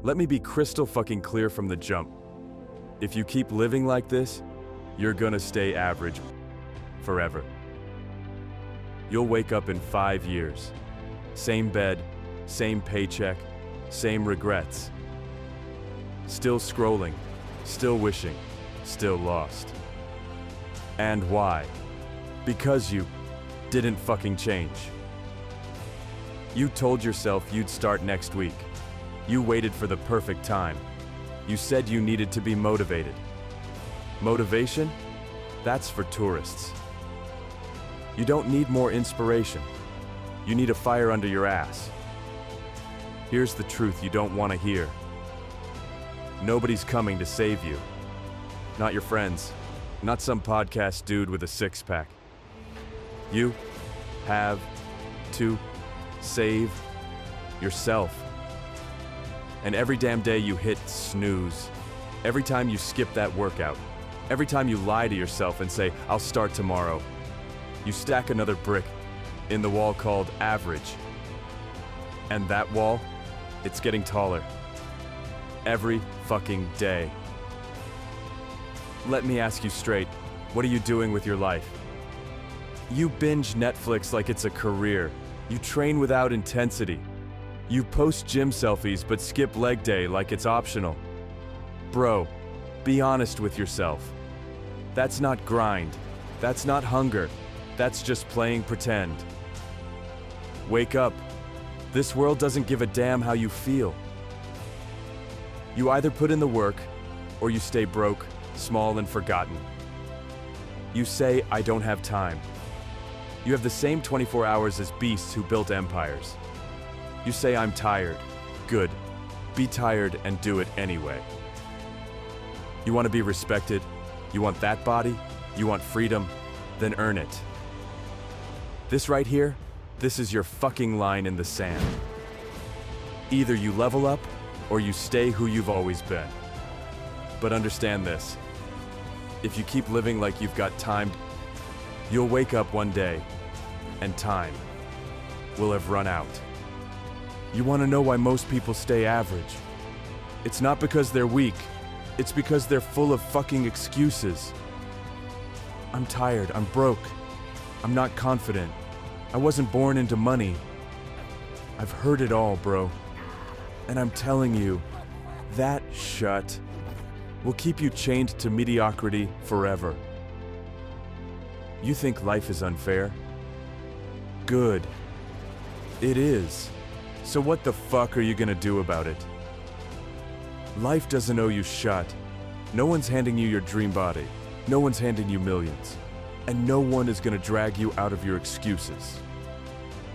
Let me be crystal fucking clear from the jump. If you keep living like this, you're gonna stay average forever. You'll wake up in 5 years. Same bed, same paycheck, same regrets. Still scrolling, still wishing, still lost. And why? Because you didn't fucking change. You told yourself you'd start next week. You waited for the perfect time. You said you needed to be motivated. Motivation? That's for tourists. You don't need more inspiration. You need a fire under your ass. Here's the truth you don't want to hear. Nobody's coming to save you. Not your friends. Not some podcast dude with a six-pack. You have to save yourself. And every damn day you hit snooze, every time you skip that workout, every time you lie to yourself and say, I'll start tomorrow, you stack another brick in the wall called average. And that wall, it's getting taller. Every fucking day. Let me ask you straight, what are you doing with your life? You binge Netflix like it's a career. You train without intensity. You post gym selfies but skip leg day like it's optional. Bro, be honest with yourself. That's not grind. That's not hunger. That's just playing pretend. Wake up. This world doesn't give a damn how you feel. You either put in the work, or you stay broke, small and forgotten. You say, I don't have time. You have the same 24 hours as beasts who built empires. You say, I'm tired. Good. Be tired and do it anyway. You want to be respected? You want that body? You want freedom? Then earn it. This right here, this is your fucking line in the sand. Either you level up, or you stay who you've always been. But understand this. If you keep living like you've got time, you'll wake up one day, and time will have run out. You want to know why most people stay average? It's not because they're weak. It's because they're full of fucking excuses. I'm tired. I'm broke. I'm not confident. I wasn't born into money. I've heard it all, bro. And I'm telling you, that shut will keep you chained to mediocrity forever. You think life is unfair? Good. It is. So what the fuck are you gonna do about it? Life doesn't owe you shut. No one's handing you your dream body. No one's handing you millions. And no one is gonna drag you out of your excuses.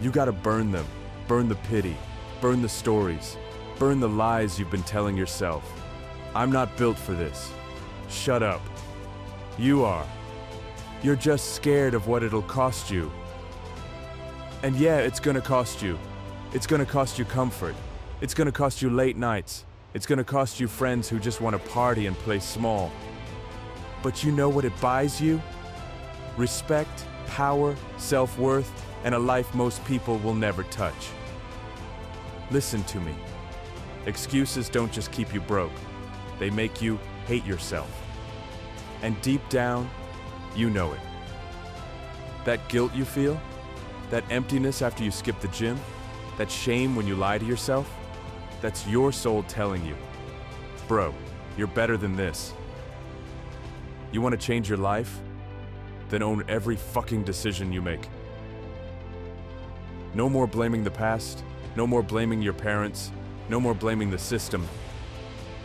You gotta burn them. Burn the pity. Burn the stories. Burn the lies you've been telling yourself. I'm not built for this. Shut up. You are. You're just scared of what it'll cost you. And yeah, it's gonna cost you. It's gonna cost you comfort. It's gonna cost you late nights. It's gonna cost you friends who just want to party and play small. But you know what it buys you? Respect, power, self-worth, and a life most people will never touch. Listen to me. Excuses don't just keep you broke. They make you hate yourself. And deep down, you know it. That guilt you feel, that emptiness after you skip the gym, that shame when you lie to yourself, that's your soul telling you, bro, you're better than this. You want to change your life? Then own every fucking decision you make. No more blaming the past, no more blaming your parents, no more blaming the system.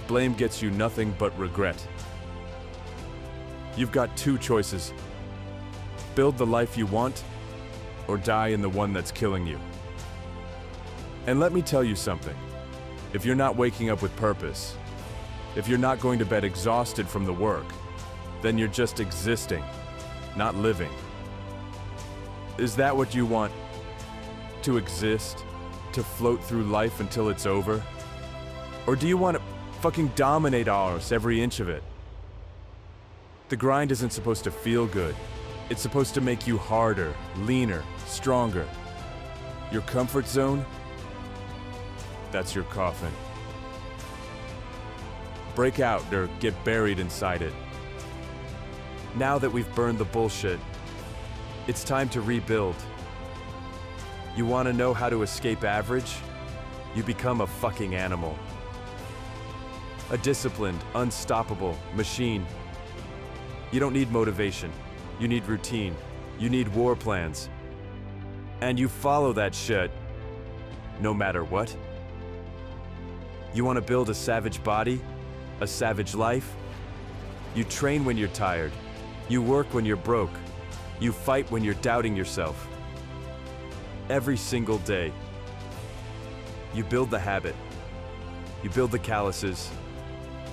Blame gets you nothing but regret. You've got two choices. Build the life you want, or die in the one that's killing you. And let me tell you something. If you're not waking up with purpose, if you're not going to bed exhausted from the work, then you're just existing, not living. Is that what you want? To exist? To float through life until it's over? Or do you want to fucking dominate ours, every inch of it? The grind isn't supposed to feel good. It's supposed to make you harder, leaner, stronger. Your comfort zone? That's your coffin. break out or get buried inside it. Now that we've burned the bullshit, it's time to rebuild. You want to know how to escape average? You become a fucking animal. A disciplined, unstoppable machine. You don't need motivation. You need routine. You need war plans. And you follow that shit, no matter what. You want to build a savage body? A savage life? You train when you're tired. You work when you're broke. You fight when you're doubting yourself. Every single day. You build the habit. You build the calluses.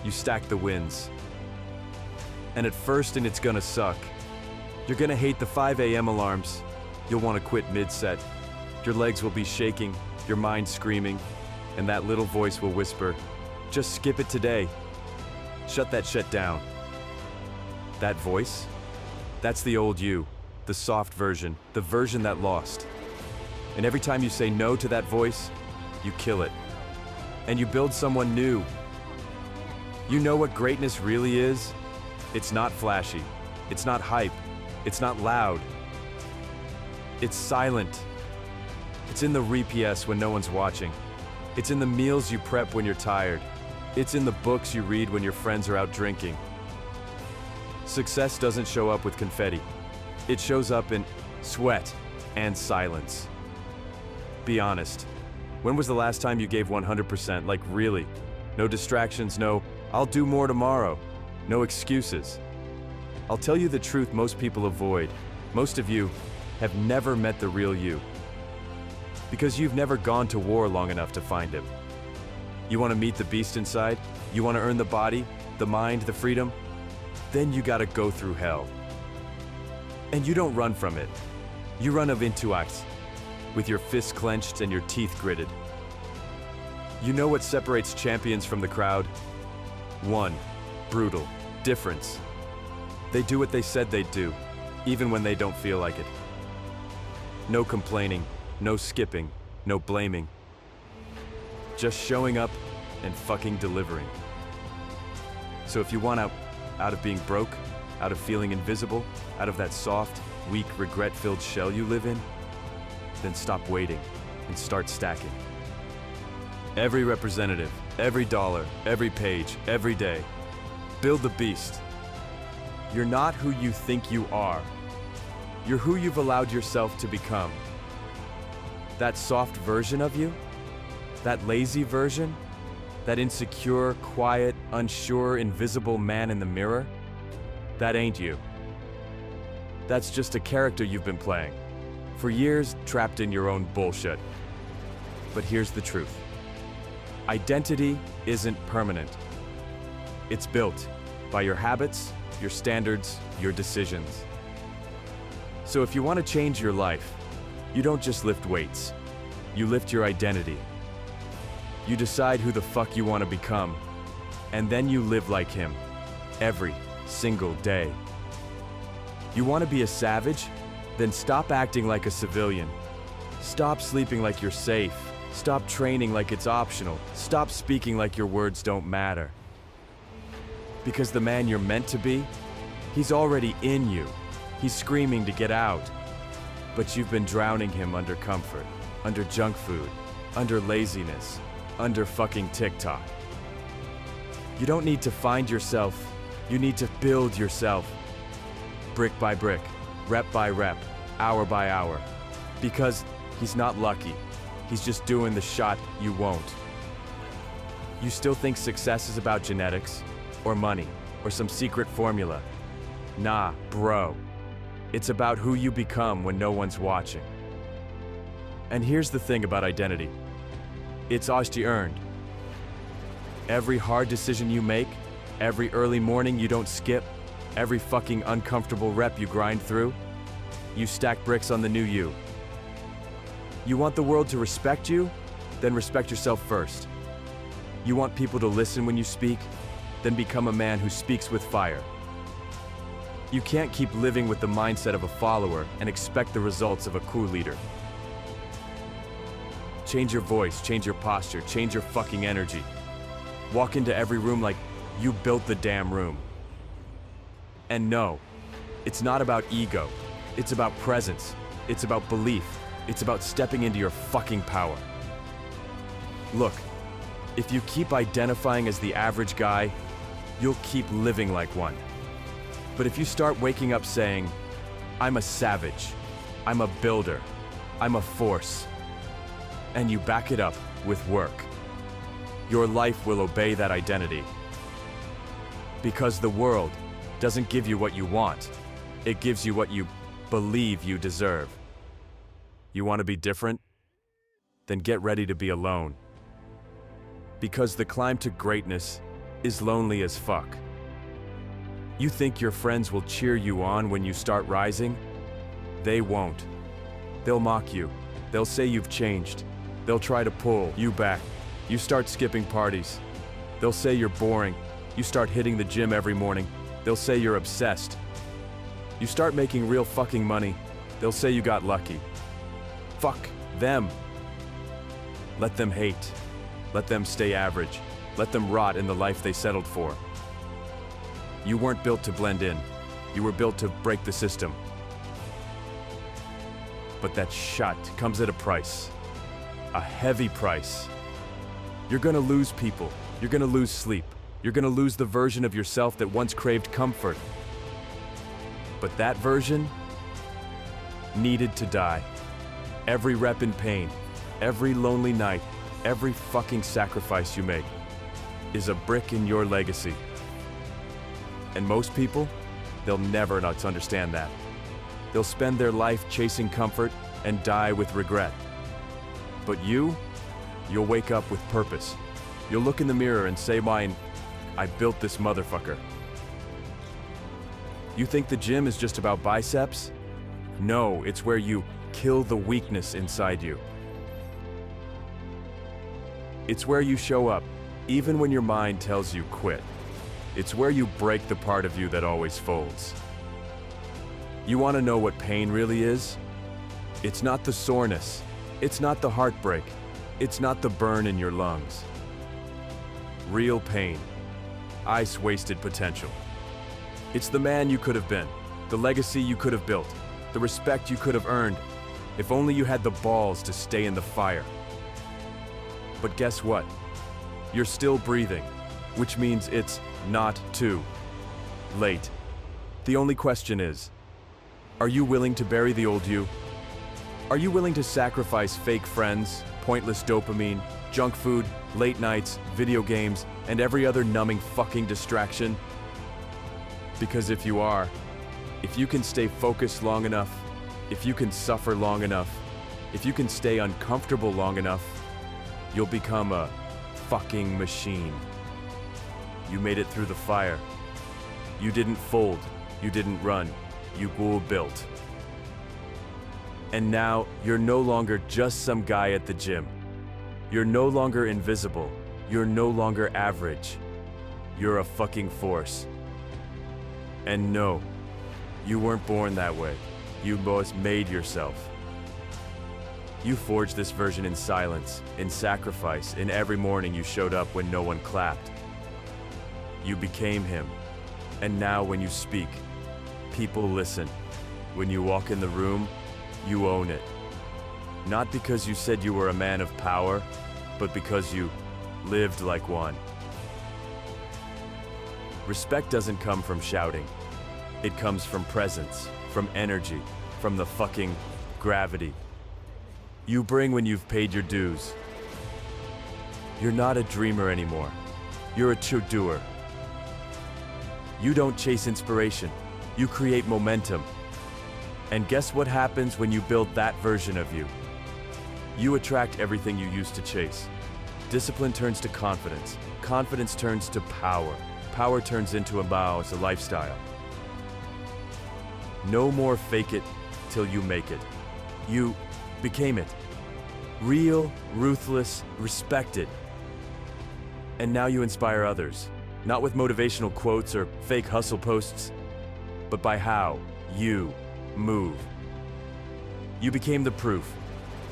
You stack the wins. And at first, and it's gonna suck. You're gonna hate the 5 a.m. alarms. You'll want to quit mid-set. Your legs will be shaking, your mind screaming, and that little voice will whisper, just skip it today. Shut that shit down. That voice? That's the old you, the soft version, the version that lost. And every time you say no to that voice, you kill it. And you build someone new. You know what greatness really is? It's not flashy. It's not hype. It's not loud. It's silent. It's in the re-PS when no one's watching. It's in the meals you prep when you're tired. It's in the books you read when your friends are out drinking. Success doesn't show up with confetti. It shows up in sweat and silence. Be honest. When was the last time you gave 100%? Like really? No distractions, no, I'll do more tomorrow. No excuses. I'll tell you the truth most people avoid. Most of you have never met the real you. Because you've never gone to war long enough to find him. You want to meet the beast inside? You want to earn the body, the mind, the freedom? Then you gotta go through hell. And you don't run from it. You run of intuition, with your fists clenched and your teeth gritted. You know what separates champions from the crowd? One, brutal. Difference. They do what they said they'd do, even when they don't feel like it. No complaining, no skipping, no blaming. Just showing up and fucking delivering. So if you want out of being broke, out of feeling invisible, out of that soft, weak, regret-filled shell you live in, then stop waiting and start stacking. Every representative, every dollar, every page, every day. Build the beast. You're not who you think you are. You're who you've allowed yourself to become. That soft version of you, that lazy version, that insecure, quiet, unsure, invisible man in the mirror, that ain't you. That's just a character you've been playing, for years trapped in your own bullshit. But here's the truth. Identity isn't permanent. It's built by your habits, your standards, your decisions. So if you want to change your life, you don't just lift weights. You lift your identity. You decide who the fuck you want to become, and then you live like him, every single day. You want to be a savage? Then stop acting like a civilian. Stop sleeping like you're safe. Stop training like it's optional. Stop speaking like your words don't matter. Because the man you're meant to be, he's already in you. He's screaming to get out. But you've been drowning him under comfort, under junk food, under laziness, under fucking TikTok. You don't need to find yourself. You need to build yourself. Brick by brick, rep by rep, hour by hour. Because he's not lucky. He's just doing the shot you won't. You still think success is about genetics, or money, or some secret formula. Nah, bro. It's about who you become when no one's watching. And here's the thing about identity. It's ours earned. Every hard decision you make, every early morning you don't skip, every fucking uncomfortable rep you grind through, you stack bricks on the new you. You want the world to respect you? Then respect yourself first. You want people to listen when you speak? Then become a man who speaks with fire. You can't keep living with the mindset of a follower and expect the results of a cool leader. Change your voice, change your posture, change your fucking energy. Walk into every room like, You built the damn room. And no, it's not about ego. It's about presence. It's about belief. It's about stepping into your fucking power. Look, if you keep identifying as the average guy, you'll keep living like one. But if you start waking up saying, I'm a savage, I'm a builder, I'm a force, and you back it up with work, your life will obey that identity. Because the world doesn't give you what you want, it gives you what you believe you deserve. You want to be different? Then get ready to be alone. Because the climb to greatness is lonely as fuck. You think your friends will cheer you on when you start rising? They won't. They'll mock you. They'll say you've changed. They'll try to pull you back. You start skipping parties. They'll say you're boring. You start hitting the gym every morning. They'll say you're obsessed. You start making real fucking money. They'll say you got lucky. Fuck them. Let them hate. Let them stay average. Let them rot in the life they settled for. You weren't built to blend in. You were built to break the system. But that shot comes at a price. A heavy price. You're gonna lose people. You're gonna lose sleep. You're gonna lose the version of yourself that once craved comfort. But that version needed to die. Every rep in pain, every lonely night, every fucking sacrifice you make is a brick in your legacy. And most people, they'll never not understand that. They'll spend their life chasing comfort and die with regret. But you'll wake up with purpose. You'll look in the mirror and say, I built this motherfucker. You think the gym is just about biceps? No, it's where you kill the weakness inside you. It's where you show up, even when your mind tells you quit. It's where you break the part of you that always folds. You want to know what pain really is? It's not the soreness. It's not the heartbreak. It's not the burn in your lungs. Real pain. Ice-wasted potential. It's the man you could have been, the legacy you could have built, the respect you could have earned, if only you had the balls to stay in the fire. But guess what? You're still breathing, which means it's not too late. The only question is, are you willing to bury the old you? Are you willing to sacrifice fake friends, pointless dopamine, junk food, late nights, video games, and every other numbing fucking distraction? Because if you are, if you can stay focused long enough, if you can suffer long enough, if you can stay uncomfortable long enough, you'll become a fucking machine. You made it through the fire. You didn't fold. You didn't run. You built. And now, you're no longer just some guy at the gym. You're no longer invisible. You're no longer average. You're a fucking force. And no, you weren't born that way. You both made yourself. You forged this version in silence, in sacrifice, in every morning you showed up when no one clapped. You became him. And now when you speak, people listen. When you walk in the room, you own it. Not because you said you were a man of power, but because you lived like one. Respect doesn't come from shouting. It comes from presence, from energy, from the fucking gravity you bring when you've paid your dues. You're not a dreamer anymore. You're a true doer. You don't chase inspiration. You create momentum. And guess what happens when you build that version of you? You attract everything you used to chase. Discipline turns to confidence. Confidence turns to power. Power turns into a lifestyle. No more fake it till you make it. You became it. Real, ruthless, respected. And now you inspire others, not with motivational quotes or fake hustle posts, but by how you move. You became the proof,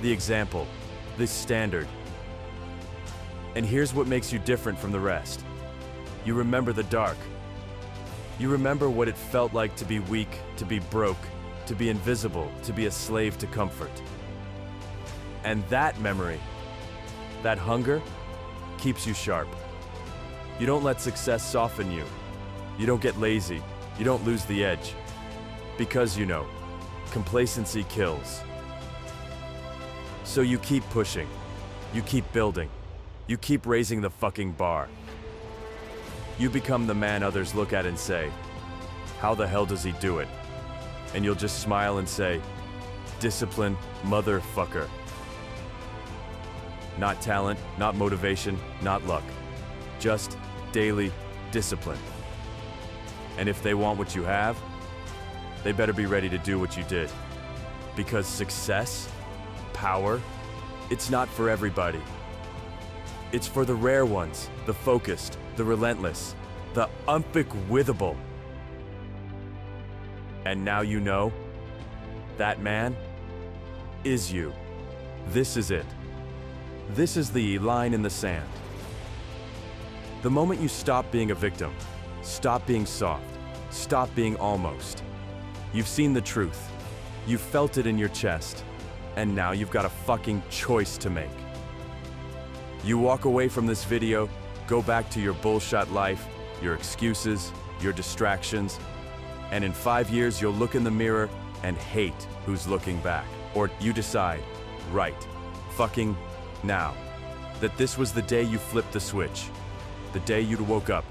the example, the standard. And here's what makes you different from the rest. You remember the dark. You remember what it felt like to be weak, to be broke, to be invisible, to be a slave to comfort. And that memory, that hunger, keeps you sharp. You don't let success soften you. You don't get lazy. You don't lose the edge. Because you know, complacency kills. So you keep pushing. You keep building. You keep raising the fucking bar. You become the man others look at and say, "How the hell does he do it?" And you'll just smile and say, "Discipline, motherfucker." Not talent, not motivation, not luck. Just daily discipline. And if they want what you have, they better be ready to do what you did. Because success, power, it's not for everybody. It's for the rare ones, the focused, the relentless, the unfuckwithable. And now you know, that man is you. This is it. This is the line in the sand. The moment you stop being a victim, stop being soft, stop being almost. You've seen the truth. You've felt it in your chest. And now you've got a fucking choice to make. You walk away from this video, go back to your bullshit life, your excuses, your distractions, and in 5 years you'll look in the mirror and hate who's looking back. Or you decide, right, fucking now, that this was the day you flipped the switch, the day you woke up,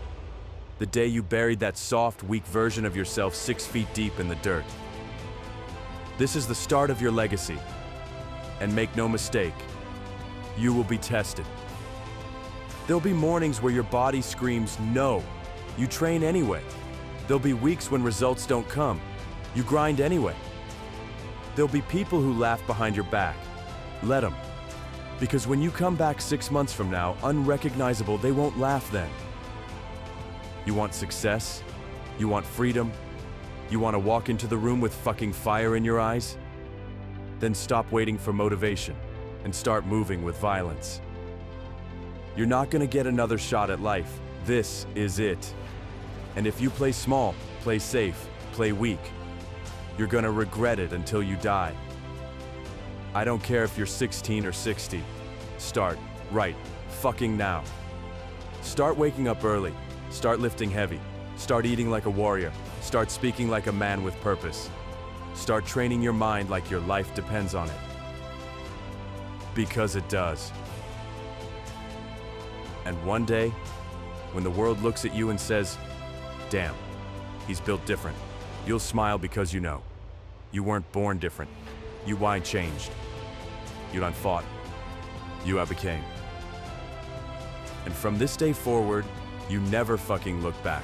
the day you buried that soft, weak version of yourself 6 feet deep in the dirt. This is the start of your legacy. And make no mistake, you will be tested. There'll be mornings where your body screams no. You train anyway. There'll be weeks when results don't come. You grind anyway. There'll be people who laugh behind your back. Let them. Because when you come back 6 months from now, unrecognizable, they won't laugh then. You want success? You want freedom? You want to walk into the room with fucking fire in your eyes? Then stop waiting for motivation and start moving with violence. You're not gonna get another shot at life. This is it. And if you play small, play safe, play weak, you're gonna regret it until you die. I don't care if you're 16 or 60. Start right fucking now. Start waking up early. Start lifting heavy. Start eating like a warrior. Start speaking like a man with purpose. Start training your mind like your life depends on it. Because it does. And one day, when the world looks at you and says, "Damn, he's built different," you'll smile because you know. You weren't born different. You why changed. You done fought. You have became. And from this day forward, you never fucking look back.